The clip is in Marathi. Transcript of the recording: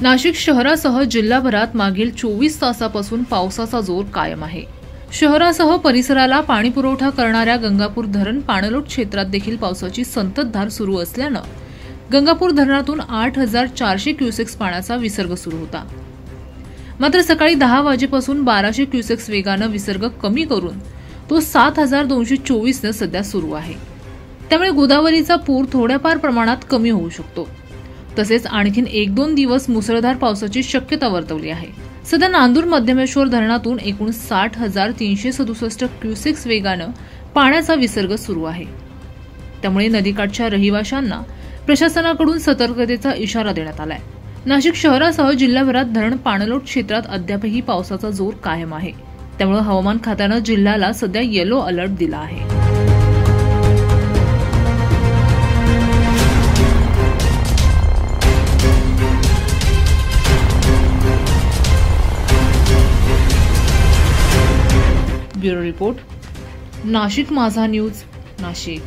नाशिक शहरासह जिल्हाभरात मागील 24 तासापासून पावसाचा जोर कायम आहे। शहरासह परिसराला पाणी पुरवठा करणाऱ्या गंगापूर धरण पाणलोट क्षेत्रात देखील पावसाची संततधार सुरू असल्याने गंगापूर धरणातून 8400 क्युसेक्स पाण्याचा विसर्ग सुरू होता। मात्र सकाळी 10 वाजेपासून 1200 क्युसेक्स वेगाने विसर्ग कमी करून तो 7224 ने सध्या सुरू आहे। त्यामुळे गोदावरीचा पूर थोड्याफार प्रमाणात कमी होऊ शकतो। तसेच आणखीन 1-2 दिवस मुसळधार पावसाची शक्यता वर्तवली आहे। सध्या नांदूर मध्यमेश्वर धरणातून एकूण 60,367 क्युसेक्स वेगाने पाण्याचा विसर्ग सुरू आहे। त्यामुळे नदीकाठच्या रहिवाशांना प्रशासनाकडून सतर्कतेचा इशारा देण्यात आलाय। नाशिक शहरासह जिल्हाभरात धरण पाणलोट क्षेत्रात अद्यापही पावसाचा जोर कायम आहे। त्यामुळे हवामान खात्याने जिल्ह्याला सध्या येलो अलर्ट दिला आहे। ब्युरो रिपोर्ट, नाशिक माझा न्यूज, नाशिक।